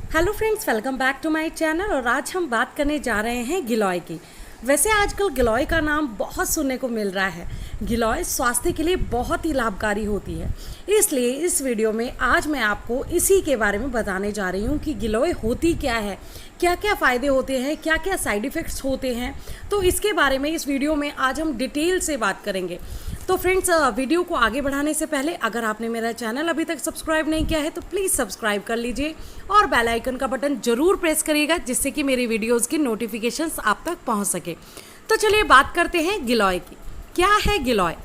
Hello friends, welcome back to my channel. और आज हम बात करने जा रहे हैं गिलोय की। वैसे आजकल गिलोय का नाम बहुत सुनने को मिल रहा है। गिलोय स्वास्थ्य के लिए बहुत ही लाभकारी होती है, इसलिए इस वीडियो में आज मैं आपको इसी के बारे में बताने जा रही हूँ कि गिलोय होती क्या है, क्या क्या फ़ायदे होते हैं, क्या क्या साइड इफ़ेक्ट्स होते हैं। तो इसके बारे में इस वीडियो में आज हम डिटेल से बात करेंगे। तो फ्रेंड्स, वीडियो को आगे बढ़ाने से पहले अगर आपने मेरा चैनल अभी तक सब्सक्राइब नहीं किया है तो प्लीज़ सब्सक्राइब कर लीजिए और बेल आइकन का बटन ज़रूर प्रेस करिएगा, जिससे कि मेरी वीडियोस की नोटिफिकेशंस आप तक पहुंच सके। तो चलिए बात करते हैं गिलोय की। क्या है गिलोय?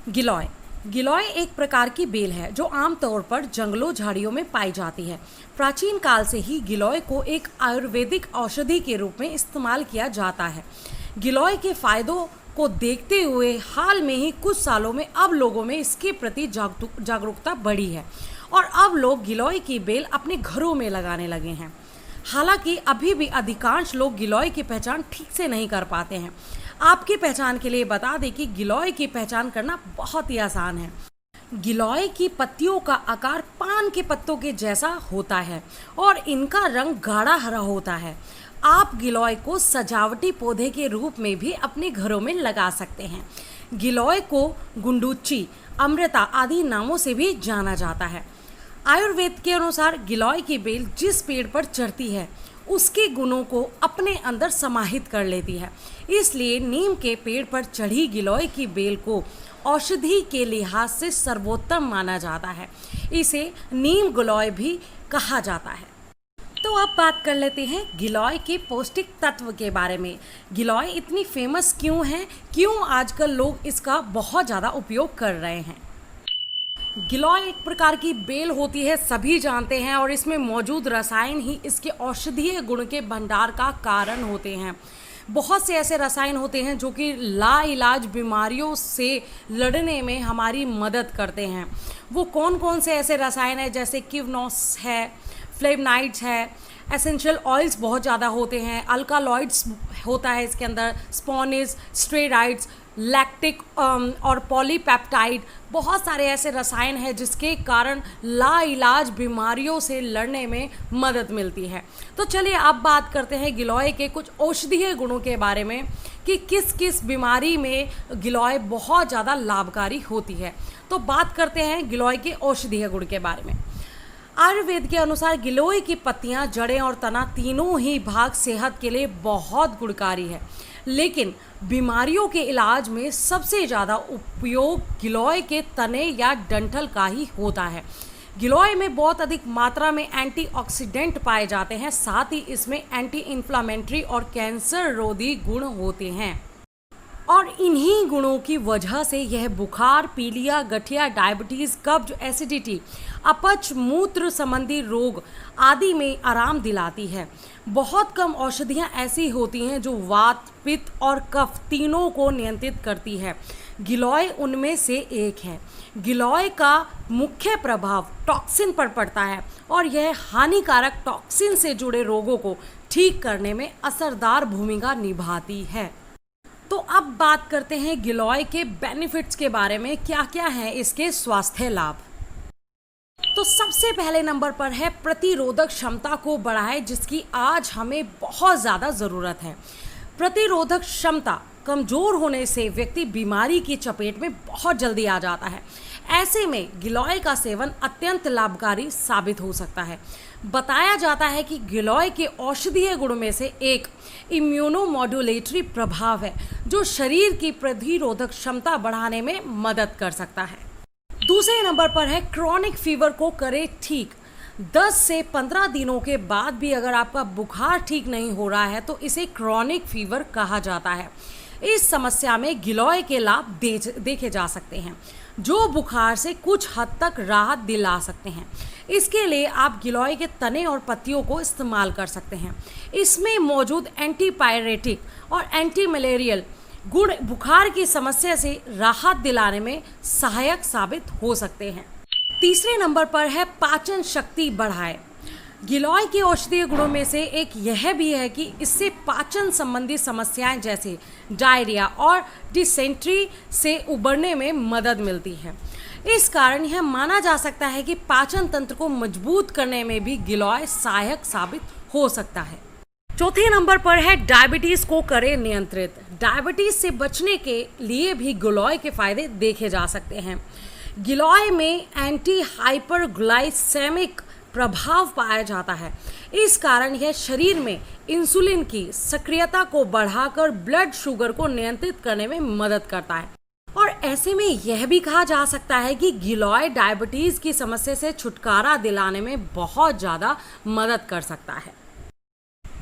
गिलोय गिलोय एक प्रकार की बेल है जो आमतौर पर जंगलों झाड़ियों में पाई जाती है। प्राचीन काल से ही गिलोय को एक आयुर्वेदिक औषधि के रूप में इस्तेमाल किया जाता है। गिलोय के फायदों को देखते हुए हाल में ही कुछ सालों में अब लोगों में इसके प्रति जागरूकता बढ़ी है और अब लोग गिलोय की बेल अपने घरों में लगाने लगे हैं। हालांकि अभी भी अधिकांश लोग गिलोय की पहचान ठीक से नहीं कर पाते हैं। आपकी पहचान के लिए बता दें कि गिलोय की पहचान करना बहुत ही आसान है। गिलोय की पत्तियों का आकार पान के पत्तों के जैसा होता है और इनका रंग गाढ़ा हरा होता है। आप गिलोय को सजावटी पौधे के रूप में भी अपने घरों में लगा सकते हैं। गिलोय को गुंडुची, अमृता आदि नामों से भी जाना जाता है। आयुर्वेद के अनुसार गिलोय की बेल जिस पेड़ पर चढ़ती है उसके गुणों को अपने अंदर समाहित कर लेती है। इसलिए नीम के पेड़ पर चढ़ी गिलोय की बेल को औषधि के लिहाज से सर्वोत्तम माना जाता है। इसे नीम गिलोय भी कहा जाता है। तो अब बात कर लेते हैं गिलोय के पौष्टिक तत्व के बारे में। गिलोय इतनी फेमस क्यों है, क्यों आजकल लोग इसका बहुत ज़्यादा उपयोग कर रहे हैं। गिलोय एक प्रकार की बेल होती है, सभी जानते हैं, और इसमें मौजूद रसायन ही इसके औषधीय गुण के भंडार का कारण होते हैं। बहुत से ऐसे रसायन होते हैं जो कि लाइलाज बीमारियों से लड़ने में हमारी मदद करते हैं। वो कौन कौन से ऐसे रसायन हैं, जैसे किवनोस है, फ्लेवनाइड्स है, एसेंशियल ऑयल्स बहुत ज़्यादा होते हैं, अल्कालॉइड्स होता है इसके अंदर, स्पोनिस, स्टेरॉइड्स, लैक्टिक और पॉलीपेप्टाइड, बहुत सारे ऐसे रसायन हैं जिसके कारण लाइलाज बीमारियों से लड़ने में मदद मिलती है। तो चलिए अब बात करते हैं गिलोय के कुछ औषधीय गुणों के बारे में कि किस किस बीमारी में गिलोय बहुत ज़्यादा लाभकारी होती है। तो बात करते हैं गिलोय के औषधीय गुण के बारे में। आयुर्वेद के अनुसार गिलोय की पत्तियां, जड़ें और तना तीनों ही भाग सेहत के लिए बहुत गुणकारी है, लेकिन बीमारियों के इलाज में सबसे ज़्यादा उपयोग गिलोय के तने या डंठल का ही होता है। गिलोय में बहुत अधिक मात्रा में एंटीऑक्सीडेंट पाए जाते हैं, साथ ही इसमें एंटी इन्फ्लामेटरी और कैंसर रोधी गुण होते हैं और इन्हीं गुणों की वजह से यह बुखार, पीलिया, गठिया, डायबिटीज़, कब्ज, एसिडिटी, अपच, मूत्र संबंधी रोग आदि में आराम दिलाती है। बहुत कम औषधियाँ ऐसी होती हैं जो वात, पित्त और कफ तीनों को नियंत्रित करती है। गिलोय उनमें से एक है। गिलोय का मुख्य प्रभाव टॉक्सिन पर पड़ता है और यह हानिकारक टॉक्सिन से जुड़े रोगों को ठीक करने में असरदार भूमिका निभाती है। तो अब बात करते हैं गिलोय के बेनिफिट्स के बारे में, क्या क्या हैं इसके स्वास्थ्य लाभ। तो सबसे पहले नंबर पर है प्रतिरोधक क्षमता को बढ़ाए, जिसकी आज हमें बहुत ज़्यादा ज़रूरत है। प्रतिरोधक क्षमता कमज़ोर होने से व्यक्ति बीमारी की चपेट में बहुत जल्दी आ जाता है। ऐसे में गिलोय का सेवन अत्यंत लाभकारी साबित हो सकता है। बताया जाता है कि गिलोय के औषधीय गुण में से एक इम्यूनोमॉड्यूलेटरी प्रभाव है, जो शरीर की प्रतिरोधक क्षमता बढ़ाने में मदद कर सकता है। दूसरे नंबर पर है क्रॉनिक फीवर को करे ठीक। 10 से 15 दिनों के बाद भी अगर आपका बुखार ठीक नहीं हो रहा है तो इसे क्रॉनिक फीवर कहा जाता है। इस समस्या में गिलोय के लाभ देखे जा सकते हैं, जो बुखार से कुछ हद तक राहत दिला सकते हैं। इसके लिए आप गिलोय के तने और पत्तियों को इस्तेमाल कर सकते हैं। इसमें मौजूद एंटीपायरेटिक और एंटी मलेरियल गुण बुखार की समस्या से राहत दिलाने में सहायक साबित हो सकते हैं। तीसरे नंबर पर है पाचन शक्ति बढ़ाए। गिलोय के औषधीय गुणों में से एक यह भी है कि इससे पाचन संबंधी समस्याएं जैसे डायरिया और डिसेंट्री से उबरने में मदद मिलती है। इस कारण यह माना जा सकता है कि पाचन तंत्र को मजबूत करने में भी गिलोय सहायक साबित हो सकता है। चौथे नंबर पर है डायबिटीज को करे नियंत्रित। डायबिटीज से बचने के लिए भी गिलोय के फायदे देखे जा सकते हैं। गिलोय में एंटी हाइपरग्लाइसेमिक प्रभाव पाया जाता है। इस कारण यह शरीर में इंसुलिन की सक्रियता को बढ़ाकर ब्लड शुगर को नियंत्रित करने में मदद करता है। और ऐसे में यह भी कहा जा सकता है कि गिलोय डायबिटीज की समस्या से छुटकारा दिलाने में बहुत ज़्यादा मदद कर सकता है।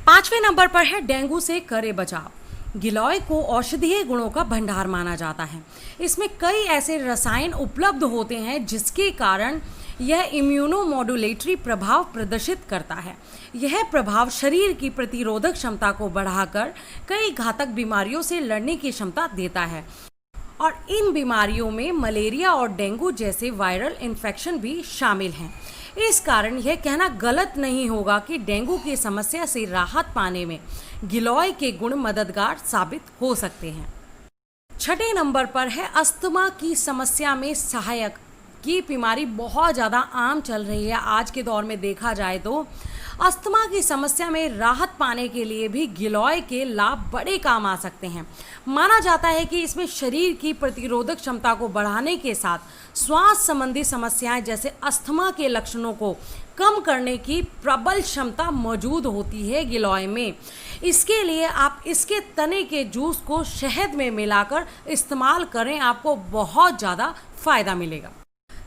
पांचवें नंबर पर है डेंगू से करे बचाव। गिलोय को औषधीय गुणों का भंडार माना जाता है। इसमें कई ऐसे रसायन उपलब्ध होते हैं जिसके कारण यह इम्यूनोमोडुलेटरी प्रभाव प्रदर्शित करता है। यह प्रभाव शरीर की प्रतिरोधक क्षमता को बढ़ाकर कई घातक बीमारियों से लड़ने की क्षमता देता है। और इन बीमारियों में मलेरिया और डेंगू जैसे वायरल इन्फेक्शन भी शामिल हैं। इस कारण यह कहना गलत नहीं होगा कि डेंगू की समस्या से राहत पाने में गिलोय के गुण मददगार साबित हो सकते हैं। छठे नंबर पर है अस्थमा की समस्या में सहायक। की बीमारी बहुत ज़्यादा आम चल रही है आज के दौर में देखा जाए तो। अस्थमा की समस्या में राहत पाने के लिए भी गिलोय के लाभ बड़े काम आ सकते हैं। माना जाता है कि इसमें शरीर की प्रतिरोधक क्षमता को बढ़ाने के साथ श्वास संबंधी समस्याएं जैसे अस्थमा के लक्षणों को कम करने की प्रबल क्षमता मौजूद होती है गिलोय में। इसके लिए आप इसके तने के जूस को शहद में मिलाकर इस्तेमाल करें, आपको बहुत ज़्यादा फायदा मिलेगा।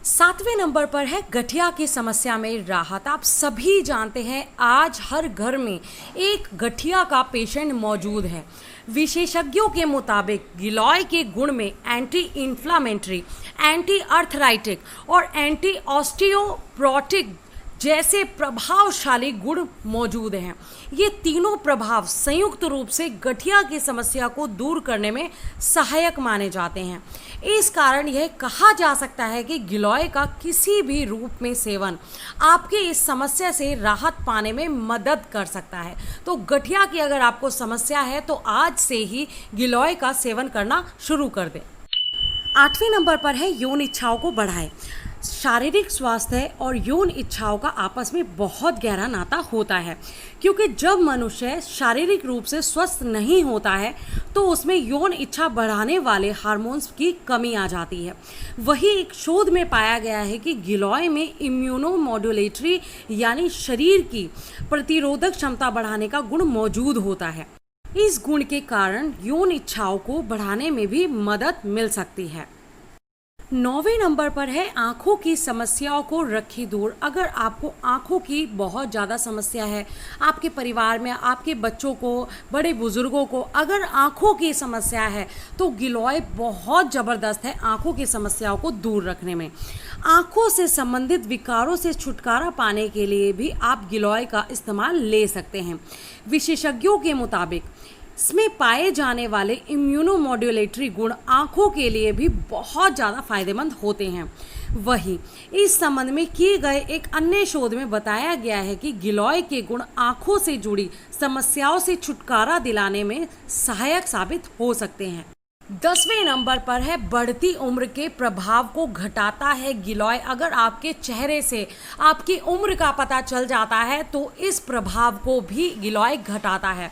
सातवें नंबर पर है गठिया की समस्या में राहत। आप सभी जानते हैं आज हर घर में एक गठिया का पेशेंट मौजूद है। विशेषज्ञों के मुताबिक गिलोय के गुण में एंटी इन्फ्लामेटरी, एंटी अर्थराइटिक और एंटी ऑस्टियोपोरोटिक जैसे प्रभावशाली गुण मौजूद हैं। ये तीनों प्रभाव संयुक्त रूप से गठिया की समस्या को दूर करने में सहायक माने जाते हैं। इस कारण यह कहा जा सकता है कि गिलोय का किसी भी रूप में सेवन आपके इस समस्या से राहत पाने में मदद कर सकता है। तो गठिया की अगर आपको समस्या है तो आज से ही गिलोय का सेवन करना शुरू कर दें। आठवें नंबर पर है यौन इच्छाओं को बढ़ाएं। शारीरिक स्वास्थ्य और यौन इच्छाओं का आपस में बहुत गहरा नाता होता है, क्योंकि जब मनुष्य शारीरिक रूप से स्वस्थ नहीं होता है तो उसमें यौन इच्छा बढ़ाने वाले हार्मोन्स की कमी आ जाती है। वही एक शोध में पाया गया है कि गिलोय में इम्यूनोमोडुलेटरी यानी शरीर की प्रतिरोधक क्षमता बढ़ाने का गुण मौजूद होता है। इस गुण के कारण यौन इच्छाओं को बढ़ाने में भी मदद मिल सकती है। 9वें नंबर पर है आँखों की समस्याओं को रखी दूर। अगर आपको आँखों की बहुत ज़्यादा समस्या है, आपके परिवार में आपके बच्चों को, बड़े बुजुर्गों को अगर आँखों की समस्या है तो गिलोय बहुत ज़बरदस्त है आँखों की समस्याओं को दूर रखने में। आँखों से संबंधित विकारों से छुटकारा पाने के लिए भी आप गिलोय का इस्तेमाल ले सकते हैं। विशेषज्ञों के मुताबिक इसमें पाए जाने वाले इम्यूनोमोड्यूलेटरी गुण आँखों के लिए भी बहुत ज़्यादा फायदेमंद होते हैं। वहीं इस संबंध में किए गए एक अन्य शोध में बताया गया है कि गिलोय के गुण आँखों से जुड़ी समस्याओं से छुटकारा दिलाने में सहायक साबित हो सकते हैं। 10वें नंबर पर है बढ़ती उम्र के प्रभाव को घटाता है गिलोय। अगर आपके चेहरे से आपकी उम्र का पता चल जाता है तो इस प्रभाव को भी गिलोय घटाता है।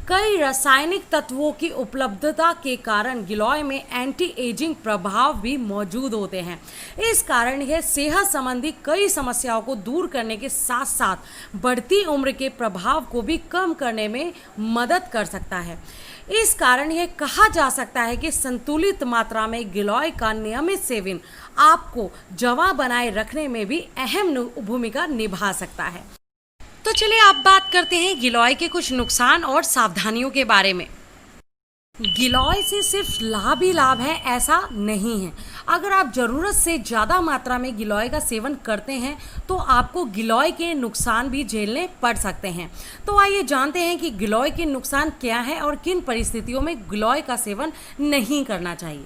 कई रासायनिक तत्वों की उपलब्धता के कारण गिलोय में एंटी एजिंग प्रभाव भी मौजूद होते हैं। इस कारण यह सेहत संबंधी कई समस्याओं को दूर करने के साथ साथ बढ़ती उम्र के प्रभाव को भी कम करने में मदद कर सकता है। इस कारण यह कहा जा सकता है कि संतुलित मात्रा में गिलोय का नियमित सेवन आपको जवां बनाए रखने में भी अहम भूमिका निभा सकता है। तो चलिए आप बात करते हैं गिलोय के कुछ नुकसान और सावधानियों के बारे में। गिलोय से सिर्फ लाभ ही लाभ है ऐसा नहीं है। अगर आप ज़रूरत से ज़्यादा मात्रा में गिलोय का सेवन करते हैं तो आपको गिलोय के नुकसान भी झेलने पड़ सकते हैं। तो आइए जानते हैं कि गिलोय के नुकसान क्या है और किन परिस्थितियों में गिलोय का सेवन नहीं करना चाहिए।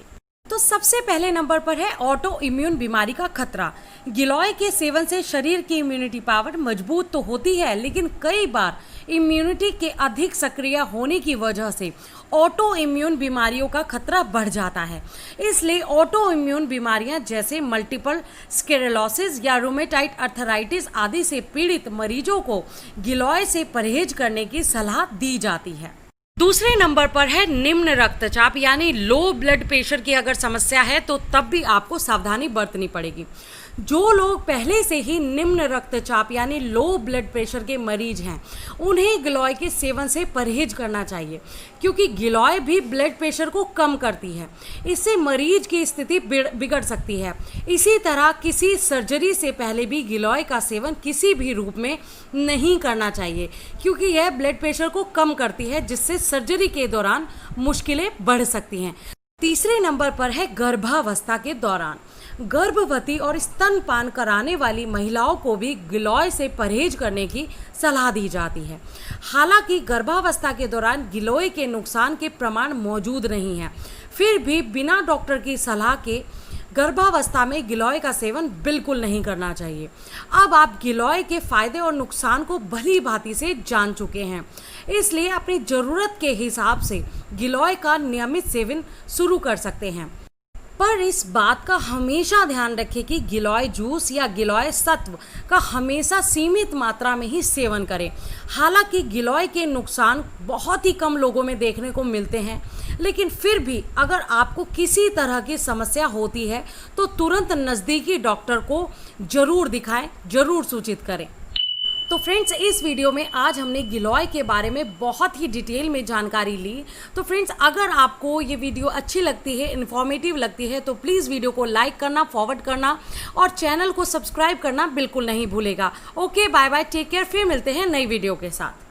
तो सबसे पहले नंबर पर है ऑटो इम्यून बीमारी का खतरा। गिलोय के सेवन से शरीर की इम्यूनिटी पावर मजबूत तो होती है, लेकिन कई बार इम्यूनिटी के अधिक सक्रिय होने की वजह से ऑटो इम्यून बीमारियों का खतरा बढ़ जाता है। इसलिए ऑटो इम्यून बीमारियां जैसे मल्टीपल स्क्लेरोसिस या रूमेटाइड अर्थराइटिस आदि से पीड़ित मरीजों को गिलोय से परहेज करने की सलाह दी जाती है। दूसरे नंबर पर है निम्न रक्तचाप यानी लो ब्लड प्रेशर की अगर समस्या है तो तब भी आपको सावधानी बरतनी पड़ेगी। जो लोग पहले से ही निम्न रक्तचाप यानी लो ब्लड प्रेशर के मरीज हैं, उन्हें गिलोय के सेवन से परहेज करना चाहिए, क्योंकि गिलोय भी ब्लड प्रेशर को कम करती है। इससे मरीज की स्थिति बिगड़ सकती है। इसी तरह किसी सर्जरी से पहले भी गिलोय का सेवन किसी भी रूप में नहीं करना चाहिए, क्योंकि यह ब्लड प्रेशर को कम करती है, जिससे सर्जरी के दौरान मुश्किलें बढ़ सकती हैं। तीसरे नंबर पर है गर्भावस्था के दौरान। गर्भवती और स्तनपान कराने वाली महिलाओं को भी गिलोय से परहेज करने की सलाह दी जाती है। हालांकि गर्भावस्था के दौरान गिलोय के नुकसान के प्रमाण मौजूद नहीं है, फिर भी बिना डॉक्टर की सलाह के गर्भावस्था में गिलोय का सेवन बिल्कुल नहीं करना चाहिए। अब आप गिलोय के फायदे और नुकसान को भली भांति से जान चुके हैं, इसलिए अपनी ज़रूरत के हिसाब से गिलोय का नियमित सेवन शुरू कर सकते हैं। पर इस बात का हमेशा ध्यान रखें कि गिलोय जूस या गिलोय सत्व का हमेशा सीमित मात्रा में ही सेवन करें। हालांकि गिलोय के नुकसान बहुत ही कम लोगों में देखने को मिलते हैं, लेकिन फिर भी अगर आपको किसी तरह की समस्या होती है तो तुरंत नज़दीकी डॉक्टर को ज़रूर दिखाएं, ज़रूर सूचित करें। तो फ्रेंड्स, इस वीडियो में आज हमने गिलोय के बारे में बहुत ही डिटेल में जानकारी ली। तो फ्रेंड्स, अगर आपको ये वीडियो अच्छी लगती है, इन्फॉर्मेटिव लगती है, तो प्लीज़ वीडियो को लाइक करना, फॉरवर्ड करना और चैनल को सब्सक्राइब करना बिल्कुल नहीं भूलेगा। Okay, bye bye, take care. फिर मिलते हैं नई वीडियो के साथ।